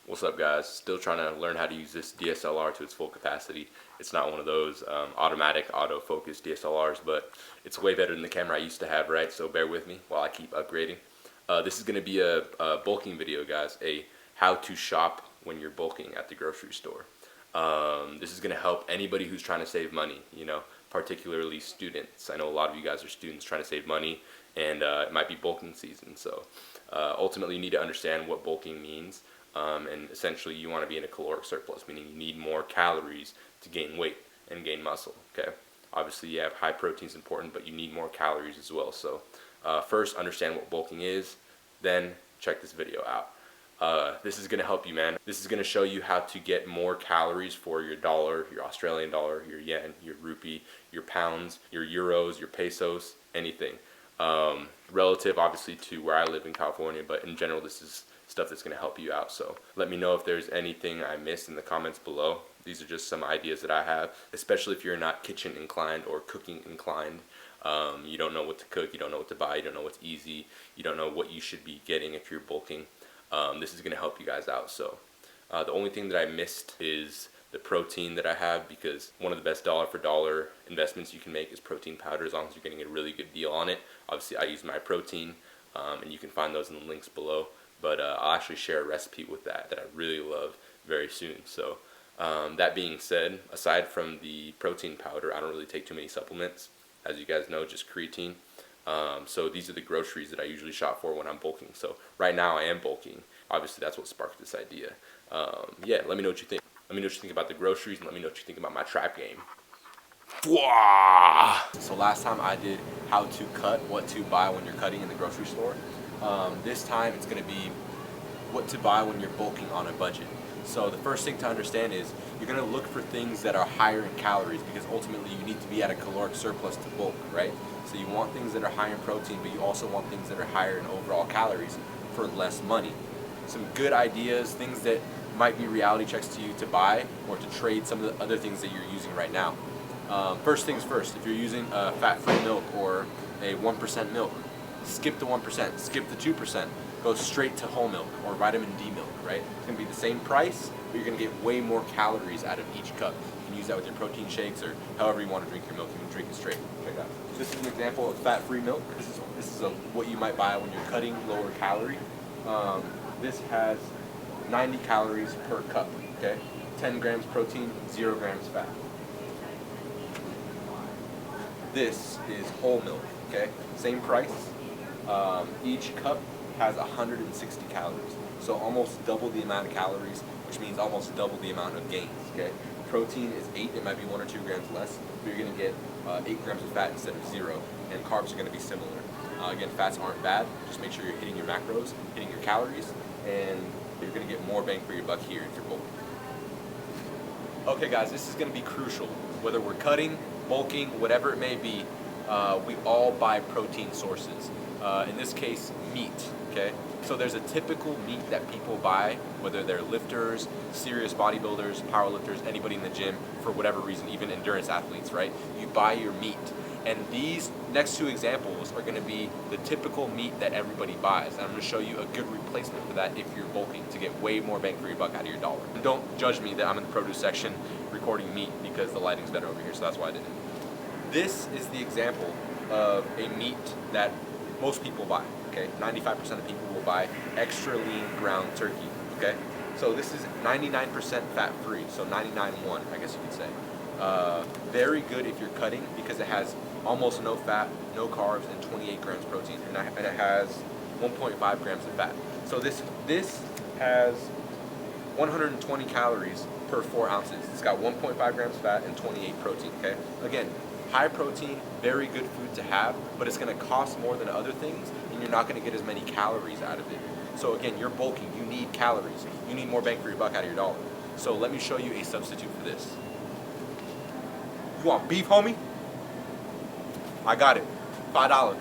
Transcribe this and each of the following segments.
What's up, guys? Still trying to learn how to use this DSLR to its full capacity. It's not one of those automatic autofocus DSLRs, but it's way better than the camera I used to have, right? So bear with me while I keep upgrading. This is going to be a bulking video, guys, a how to shop when you're bulking at the grocery store. This is going to help anybody who's trying to save money, particularly students. I know a lot of you guys are students trying to save money, and it might be bulking season. So ultimately you need to understand what bulking means. And essentially you want to be in a caloric surplus, meaning you need more calories to gain weight and gain muscle. Okay, obviously you have high protein is important, but you need more calories as well. So first understand what bulking is, then check this video out. This is going to help you, man. This is going to show you how to get more calories for your dollar, your Australian dollar, your yen, your rupee, your pounds, your euros, your pesos, anything. Relative obviously to where I live in California, but in general this is stuff that's going to help you out. So let me know if there's anything I missed in the comments below. These are just some ideas that I have, especially if you're not kitchen inclined or cooking inclined. You don't know what to cook, you don't know what to buy, you don't know what's easy, you don't know what you should be getting if you're bulking. This is going to help you guys out. So the only thing that I missed is the protein that I have, because one of the best dollar for dollar investments you can make is protein powder, as long as you're getting a really good deal on it. Obviously I use my protein, and you can find those in the links below. But I'll actually share a recipe with that I really love very soon. So that being said, aside from the protein powder, I don't really take too many supplements. As you guys know, just creatine. So these are the groceries that I usually shop for when I'm bulking. So right now I am bulking. Obviously that's what sparked this idea. Yeah, let me know what you think. Let me know what you think about the groceries, and let me know what you think about my trap game. So last time I did how to cut, what to buy when you're cutting in the grocery store. This time it's going to be what to buy when you're bulking on a budget. So the first thing to understand is you're going to look for things that are higher in calories, because ultimately you need to be at a caloric surplus to bulk, right? So you want things that are higher in protein, but you also want things that are higher in overall calories for less money. Some good ideas, things that might be reality checks to you to buy or to trade some of the other things that you're using right now. First things first, if you're using fat-free milk or a 1% milk, skip the 1%, skip the 2%, go straight to whole milk or vitamin D milk, right? It's going to be the same price, but you're going to get way more calories out of each cup. You can use that with your protein shakes or however you want to drink your milk. You can drink it straight. Check it out. This is an example of fat-free milk. This is what you might buy when you're cutting lower calorie. This has 90 calories per cup, okay? 10 grams protein, 0 grams fat. This is whole milk, okay? Same price. Each cup has 160 calories, so almost double the amount of calories, which means almost double the amount of gains, okay? Protein is 8, it might be 1 or 2 grams less, but you're going to get 8 grams of fat instead of 0, and carbs are going to be similar. Again, fats aren't bad, just make sure you're hitting your macros, hitting your calories, and you're going to get more bang for your buck here if you're bulking. Okay guys, this is going to be crucial. Whether we're cutting, bulking, whatever it may be, we all buy protein sources. In this case, meat, okay? So there's a typical meat that people buy, whether they're lifters, serious bodybuilders, powerlifters, anybody in the gym, for whatever reason, even endurance athletes, right? You buy your meat. And these next two examples are going to be the typical meat that everybody buys. And I'm going to show you a good replacement for that if you're bulking, to get way more bang for your buck out of your dollar. And don't judge me that I'm in the produce section recording meat, because the lighting's better over here, so that's why I did it. This is the example of a meat that most people buy, okay? 95% of people will buy extra lean ground turkey, okay? So this is 99% fat-free, so 99.1, I guess you could say. Very good if you're cutting, because it has almost no fat, no carbs, and 28 grams protein, and it has 1.5 grams of fat. So this has 120 calories per 4 ounces. It's got 1.5 grams fat and 28 protein, okay? Again, high protein, very good food to have, but it's going to cost more than other things, and you're not going to get as many calories out of it. So again, you're bulking, you need calories. You need more bang for your buck out of your dollar. So let me show you a substitute for this. You want beef, homie? I got it. $5.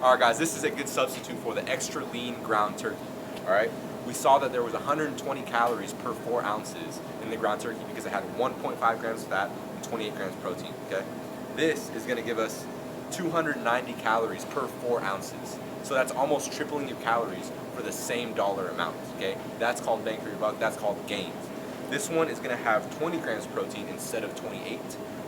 Alright guys, this is a good substitute for the extra lean ground turkey. Alright? We saw that there was 120 calories per 4 ounces in the ground turkey because it had 1.5 grams fat and 28 grams protein. Okay? This is going to give us 290 calories per 4 ounces. So that's almost tripling your calories for the same dollar amount, okay? That's called bang for your buck, that's called gains. This one is gonna have 20 grams of protein instead of 28,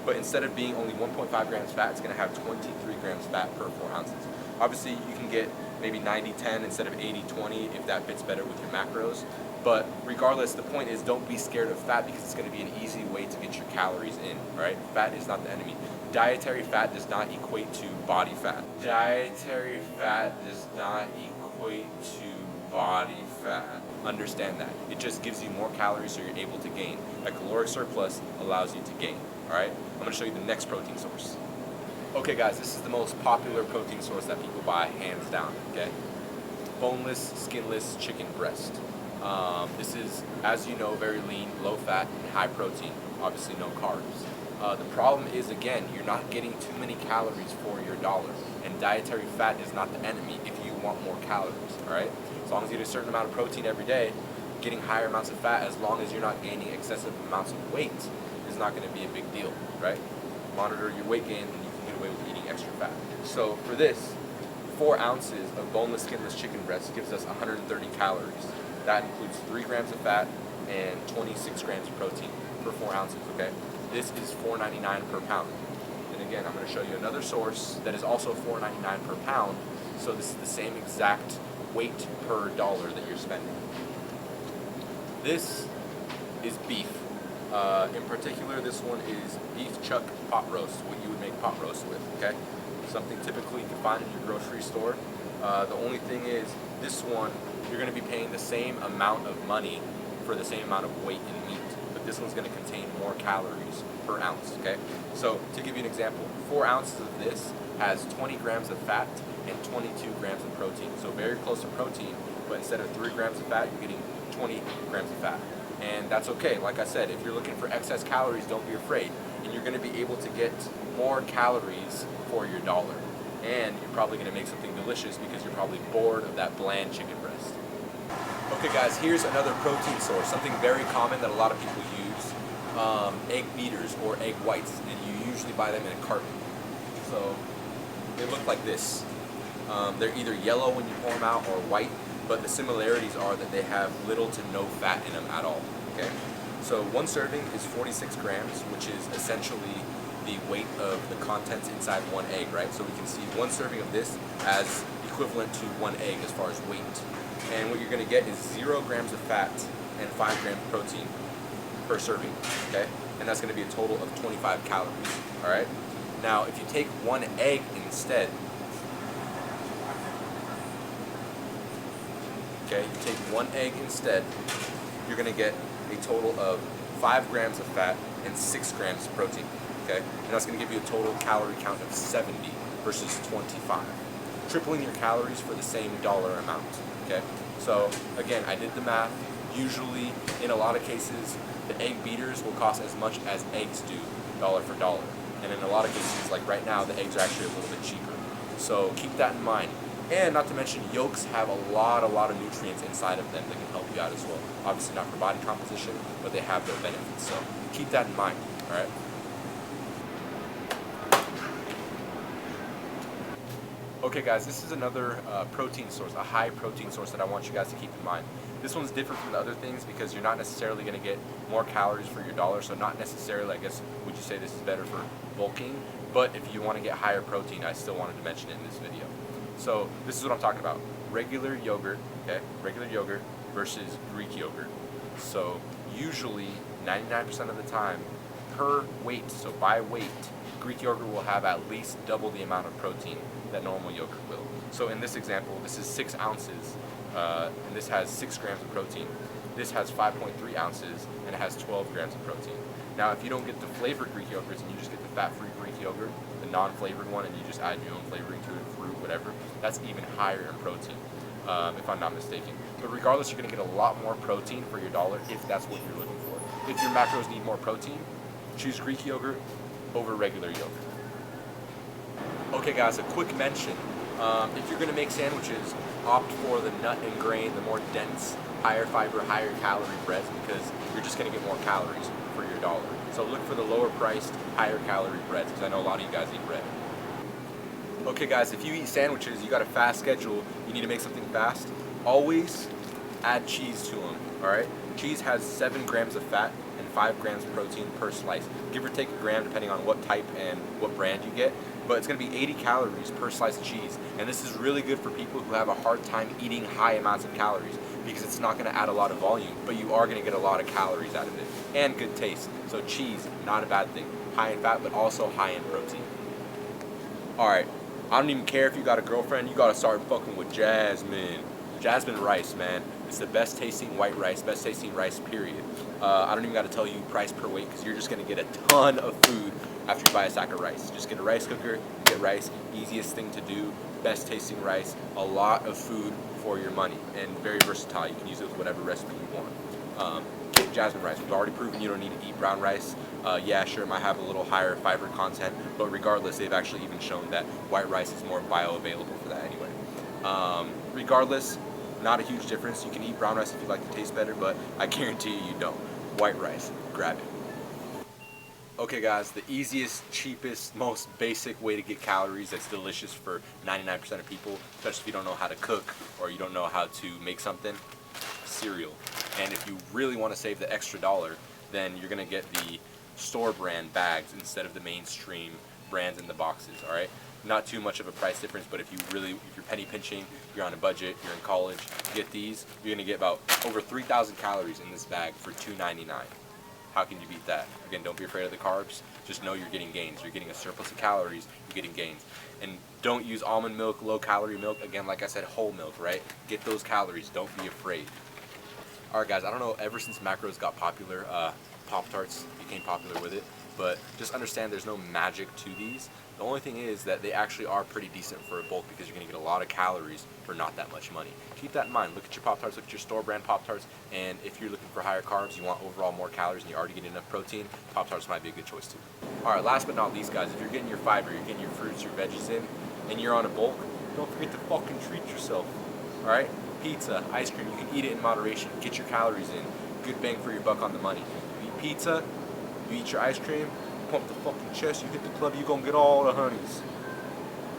but instead of being only 1.5 grams fat, it's gonna have 23 grams fat per 4 ounces. Obviously, you can get maybe 90-10 instead of 80-20 if that fits better with your macros. But regardless, the point is don't be scared of fat because it's going to be an easy way to get your calories in, all right? Fat is not the enemy. Dietary fat does not equate to body fat. Dietary fat does not equate to body fat. Understand that. It just gives you more calories so you're able to gain. A caloric surplus allows you to gain, all right? I'm going to show you the next protein source. Okay guys, this is the most popular protein source that people buy, hands down, okay? Boneless, skinless chicken breast. This is, as you know, very lean, low fat, and high protein. Obviously no carbs. The problem is, again, you're not getting too many calories for your dollar. And dietary fat is not the enemy if you want more calories, all right? As long as you get a certain amount of protein every day, getting higher amounts of fat, as long as you're not gaining excessive amounts of weight, is not going to be a big deal, right? Monitor your weight gain and you can get away with eating extra fat. So for this, 4 ounces of boneless, skinless chicken breast gives us 130 calories. That includes 3 grams of fat and 26 grams of protein per 4 ounces, okay? This is $4.99 per pound. And again, I'm going to show you another source that is also $4.99 per pound, so this is the same exact weight per dollar that you're spending. This is beef. In particular, this one is beef chuck pot roast, what you would make pot roast with, okay? Something typically you can find in your grocery store. The only thing is, this one, you're going to be paying the same amount of money for the same amount of weight in meat, but this one's going to contain more calories per ounce, okay? So, to give you an example, 4 ounces of this has 20 grams of fat and 22 grams of protein. So very close to protein, but instead of 3 grams of fat, you're getting 20 grams of fat. And that's okay. Like I said, if you're looking for excess calories, don't be afraid. And you're going to be able to get more calories for your dollar. And you're probably going to make something delicious because you're probably bored of that bland chicken breast. Okay guys, here's another protein source, something very common that a lot of people use. Egg beaters or egg whites, and you usually buy them in a carton. So they look like this. They're either yellow when you pour them out or white, but the similarities are that they have little to no fat in them at all, okay? So one serving is 46 grams, which is essentially the weight of the contents inside one egg, right? So we can see one serving of this as equivalent to one egg as far as weight. And what you're gonna get is 0 grams of fat and 5 grams of protein per serving, okay? And that's gonna be a total of 25 calories, all right? Now, if you take one egg instead, okay, you take one egg instead, you're gonna get a total of 5 grams of fat and 6 grams of protein, okay? And that's gonna give you a total calorie count of 70 versus 25. Tripling your calories for the same dollar amount, okay? So again, I did the math. Usually, in a lot of cases, the egg beaters will cost as much as eggs do, dollar for dollar. And in a lot of cases, like right now, the eggs are actually a little bit cheaper. So keep that in mind. And not to mention, yolks have a lot of nutrients inside of them that can help you out as well. Obviously not for body composition, but they have their benefits. So keep that in mind, all right? Okay guys, this is another protein source, a high protein source that I want you guys to keep in mind. This one's different from the other things because you're not necessarily going to get more calories for your dollar, so not necessarily, I guess, would you say this is better for bulking, but if you want to get higher protein, I still wanted to mention it in this video. So this is what I'm talking about. Regular yogurt, okay? Regular yogurt versus Greek yogurt. So usually 99% of the time per weight, so by weight, Greek yogurt will have at least double the amount of protein that normal yogurt will. So in this example, this is 6 ounces, and this has 6 grams of protein. This has 5.3 ounces, and it has 12 grams of protein. Now, if you don't get the flavored Greek yogurts and you just get the fat-free Greek yogurt, the non-flavored one, and you just add your own flavoring to it, fruit, whatever, that's even higher in protein, if I'm not mistaken. But regardless, you're going to get a lot more protein for your dollar if that's what you're looking for. If your macros need more protein, choose Greek yogurt over regular yogurt. Okay guys, a quick mention. If you're going to make sandwiches, opt for the nut and grain, the more dense, higher fiber, higher calorie breads because you're just going to get more calories for your dollar. So look for the lower priced, higher calorie breads because I know a lot of you guys eat bread. Okay guys, if you eat sandwiches, you got a fast schedule, you need to make something fast, always add cheese to them, alright? Cheese has 7 grams of fat and 5 grams of protein per slice. Give or take a gram depending on what type and what brand you get, but it's going to be 80 calories per slice of cheese. And this is really good for people who have a hard time eating high amounts of calories because it's not going to add a lot of volume, but you are going to get a lot of calories out of it and good taste. So cheese, not a bad thing. High in fat, but also high in protein. Alright, I don't even care if you got a girlfriend, you gotta start fucking with jasmine. Jasmine rice, man. It's the best tasting white rice, best tasting rice, period. I don't even gotta tell you price per weight because you're just gonna get a ton of food after you buy a sack of rice. Just get a rice cooker, get rice, easiest thing to do, best tasting rice, a lot of food for your money, and very versatile. You can use it with whatever recipe you want. Get jasmine rice. We've already proven you don't need to eat brown rice. Yeah, sure, it might have a little higher fiber content, but regardless, they've actually even shown that white rice is more bioavailable for that anyway. Regardless, not a huge difference. You can eat brown rice if you like the taste better, but I guarantee you don't. White rice, grab it. Okay guys, the easiest, cheapest, most basic way to get calories that's delicious for 99% of people, especially if you don't know how to cook or you don't know how to make something, cereal. And if you really want to save the extra dollar, then you're going to get the store brand bags instead of the mainstream brands in the boxes, alright? Not too much of a price difference, but if you're penny pinching, you're on a budget, you're in college, get these, you're going to get about over 3,000 calories in this bag for $2.99. How can you beat that? Again, don't be afraid of the carbs. Just know you're getting gains. You're getting a surplus of calories. You're getting gains. And don't use almond milk, low-calorie milk. Again, like I said, whole milk, right? Get those calories. Don't be afraid. All right, guys, I don't know, ever since macros got popular, Pop-Tarts became popular with it, but just understand there's no magic to these. The only thing is that they actually are pretty decent for a bulk because you're going to get a lot of calories for not that much money. Keep that in mind. Look at your Pop-Tarts, look at your store brand Pop-Tarts, and if you're looking for higher carbs, you want overall more calories, and you're already getting enough protein, Pop-Tarts might be a good choice too. Alright, last but not least, guys, if you're getting your fiber, you're getting your fruits, your veggies in, and you're on a bulk, don't forget to fucking treat yourself. Alright? Pizza, ice cream, you can eat it in moderation. Get your calories in. Good bang for your buck on the money. You eat pizza, you eat your ice cream, pump the fucking chest, you hit the club, you gonna get all the honeys.